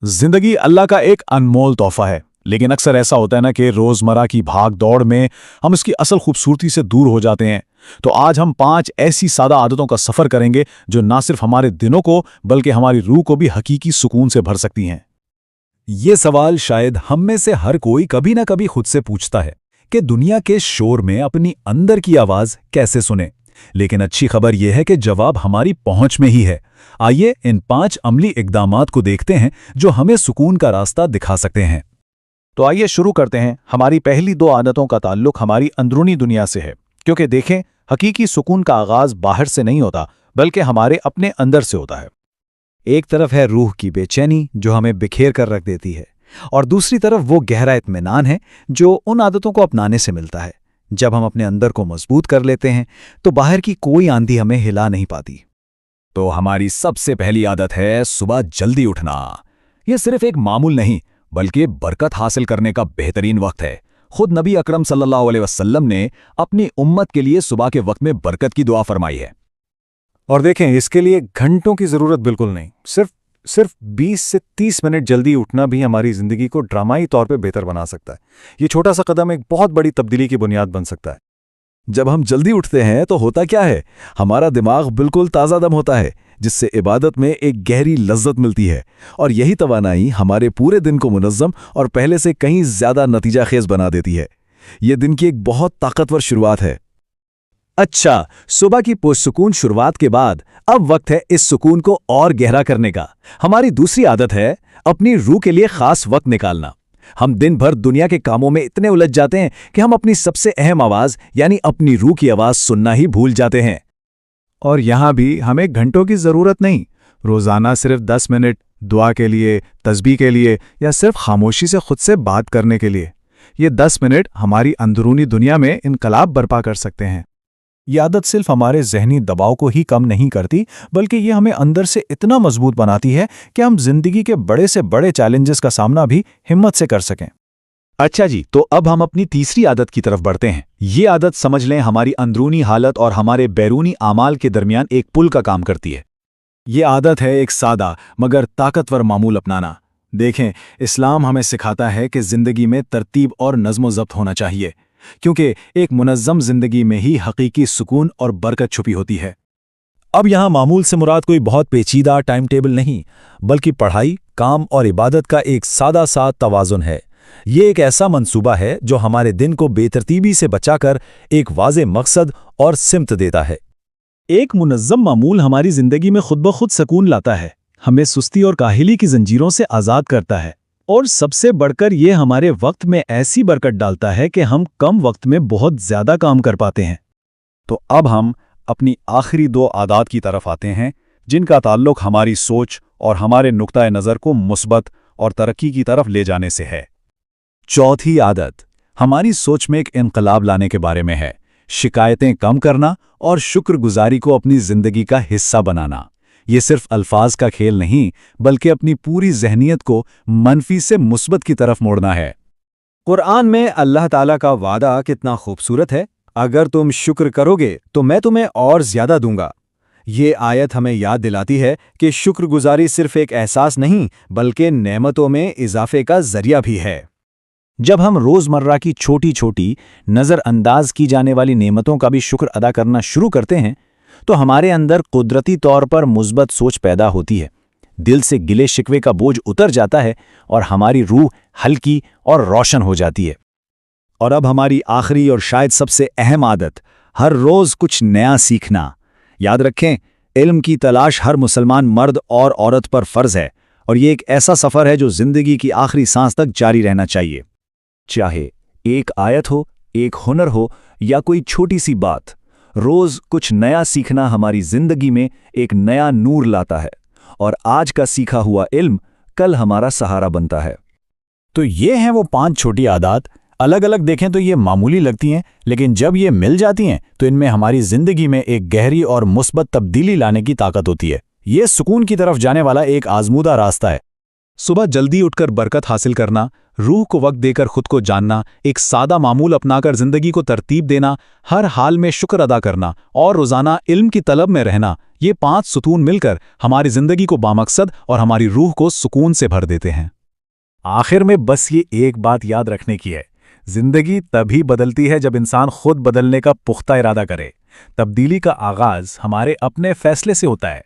जिंदगी अल्लाह का एक अनमोल तोहफा है, लेकिन अक्सर ऐसा होता है ना कि रोजमर्रा की भाग दौड़ में हम इसकी असल खूबसूरती से दूर हो जाते हैं। तो आज हम 5 ऐसी सादा आदतों का सफर करेंगे जो ना सिर्फ हमारे दिनों को बल्कि हमारी रूह को भी हकीकी सुकून से भर सकती हैं। ये सवाल शायद हम में से हर कोई कभी ना कभी खुद से पूछता है कि दुनिया के शोर में अपनी अंदर की आवाज कैसे सुने। लेकिन अच्छी खबर यह है कि जवाब हमारी पहुंच में ही है। आइए इन 5 अमली इक़दामात को देखते हैं जो हमें सुकून का रास्ता दिखा सकते हैं। तो आइए शुरू करते हैं। हमारी पहली 2 आदतों का ताल्लुक हमारी अंदरूनी दुनिया से है, क्योंकि देखें, हकीकी सुकून का आगाज बाहर से नहीं होता बल्कि हमारे अपने अंदर से होता है। एक तरफ है रूह की बेचैनी जो हमें बिखेर कर रख देती है, और दूसरी तरफ वो गहरा इत्मीनान है जो उन आदतों को अपनाने से मिलता है। जब हम अपने अंदर को मजबूत कर लेते हैं तो बाहर की कोई आंधी हमें हिला नहीं पाती। तो हमारी सबसे पहली आदत है सुबह जल्दी उठना। यह सिर्फ एक मामूल नहीं बल्कि बरकत हासिल करने का बेहतरीन वक्त है। खुद नबी अकरम सल्लल्लाहु अलैहि वसल्लम ने अपनी उम्मत के लिए सुबह के वक्त में बरकत की दुआ फरमाई है। और देखें, इसके लिए घंटों की जरूरत बिल्कुल नहीं, सिर्फ 20 से 30 मिनट जल्दी उठना भी हमारी जिंदगी को ड्रामाई तौर पे बेहतर बना सकता है। ये छोटा सा कदम एक बहुत बड़ी तब्दीली की बुनियाद बन सकता है। जब हम जल्दी उठते हैं तो होता क्या है, हमारा दिमाग बिल्कुल ताज़ा दम होता है, जिससे इबादत में एक गहरी लज्जत मिलती है, और यही तवानाई हमारे पूरे दिन को मुनज़्ज़म और पहले से कहीं ज़्यादा नतीजा खेज बना देती है। ये दिन की एक बहुत ताकतवर शुरुआत है। अच्छा, सुबह की पुरसुकून शुरुआत के बाद अब वक्त है इस सुकून को और गहरा करने का। हमारी दूसरी आदत है अपनी रूह के लिए खास वक्त निकालना। हम दिन भर दुनिया के कामों में इतने उलझ जाते हैं कि हम अपनी सबसे अहम आवाज यानी अपनी रूह की आवाज सुनना ही भूल जाते हैं। और यहाँ भी हमें घंटों की ज़रूरत नहीं। रोज़ाना सिर्फ 10 मिनट दुआ के लिए, तस्बीह के लिए, या सिर्फ खामोशी से खुद से बात करने के लिए, ये 10 मिनट हमारी अंदरूनी दुनिया में इनकलाब बर्पा कर सकते हैं। ये आदत सिर्फ हमारे जहनी दबाव को ही कम नहीं करती बल्कि ये हमें अंदर से इतना मजबूत बनाती है कि हम जिंदगी के बड़े से बड़े चैलेंजेस का सामना भी हिम्मत से कर सकें। अच्छा जी, तो अब हम अपनी तीसरी आदत की तरफ बढ़ते हैं। ये आदत समझ लें हमारी अंदरूनी हालत और हमारे बैरूनी आमाल के दरमियान एक पुल का काम करती है। ये आदत है एक सादा मगर ताकतवर मामूल अपनाना। देखें, इस्लाम हमें सिखाता है कि जिंदगी में तरतीब और नज़्म-ओ-ज़ब्त होना चाहिए, क्योंकि एक मुनज़्ज़म जिंदगी में ही हकीकी सुकून और बरकत छुपी होती है। अब यहाँ मामूल से मुराद कोई बहुत पेचीदा टाइम टेबल नहीं, बल्कि पढ़ाई, काम और इबादत का एक सादा सा तवाज़ुन है। ये एक ऐसा मंसूबा है जो हमारे दिन को बेतरतीबी से बचाकर एक वाज़े मकसद और सिमत देता है। एक मुनज़्ज़म मामूल हमारी जिंदगी में खुद ब खुद सुकून लाता है, हमें सुस्ती और काहिली की जंजीरों से आज़ाद करता है, और सबसे बढ़कर ये हमारे वक्त में ऐसी बरकत डालता है कि हम कम वक्त में बहुत ज़्यादा काम कर पाते हैं। तो अब हम अपनी आखिरी 2 आदत की तरफ आते हैं जिनका ताल्लुक हमारी सोच और हमारे नुक्ता नज़र को मुस्बत और तरक्की की तरफ ले जाने से है। चौथी आदत हमारी सोच में एक इनकलाब लाने के बारे में है। शिकायतें कम करना और शुक्रगुजारी को अपनी ज़िंदगी का हिस्सा बनाना। ये सिर्फ अल्फाज का खेल नहीं बल्कि अपनी पूरी ज़हनियत को मनफी से मुस्बत की तरफ मोड़ना है। कुरान में अल्लाह ताला का वादा कितना खूबसूरत है, अगर तुम शुक्र करोगे तो मैं तुम्हें और ज्यादा दूंगा। ये आयत हमें याद दिलाती है कि शुक्रगुजारी सिर्फ एक एहसास नहीं बल्कि नेमतों में इजाफे का जरिया भी है। जब हम रोज़मर्रा की छोटी छोटी नज़रअंदाज की जाने वाली नेमतों का भी शुक्र अदा करना शुरू करते हैं तो हमारे अंदर कुदरती तौर पर मुस्बत सोच पैदा होती है, दिल से गिले शिकवे का बोझ उतर जाता है और हमारी रूह हल्की और रोशन हो जाती है। और अब हमारी आखिरी और शायद सबसे अहम आदत, हर रोज़ कुछ नया सीखना। याद रखें, इल्म की तलाश हर मुसलमान मर्द और औरत पर फ़र्ज़ है, और ये एक ऐसा सफ़र है जो ज़िंदगी की आखिरी सांस तक जारी रहना चाहिए। चाहे एक आयत हो, एक हुनर हो, या कोई छोटी सी बात, रोज़ कुछ नया सीखना हमारी ज़िंदगी में एक नया नूर लाता है, और आज का सीखा हुआ इल्म कल हमारा सहारा बनता है। तो ये हैं वो 5 छोटी आदत। अलग अलग देखें तो ये मामूली लगती हैं, लेकिन जब ये मिल जाती हैं तो इनमें हमारी ज़िंदगी में एक गहरी और मुस्बत तब्दीली लाने की ताकत होती है। ये सुकून की तरफ जाने वाला एक आजमूदा रास्ता है। صبح جلدی اٹھ کر برکت حاصل کرنا، روح کو وقت دے کر خود کو جاننا، ایک سادہ معمول اپنا کر زندگی کو ترتیب دینا، ہر حال میں شکر ادا کرنا اور روزانہ علم کی طلب میں رہنا، یہ 5 ستون مل کر ہماری زندگی کو بامقصد اور ہماری روح کو سکون سے بھر دیتے ہیں۔ آخر میں بس یہ ایک بات یاد رکھنے کی ہے، زندگی تبھی بدلتی ہے جب انسان خود بدلنے کا پختہ ارادہ کرے۔ تبدیلی کا آغاز ہمارے اپنے فیصلے سے ہوتا ہے۔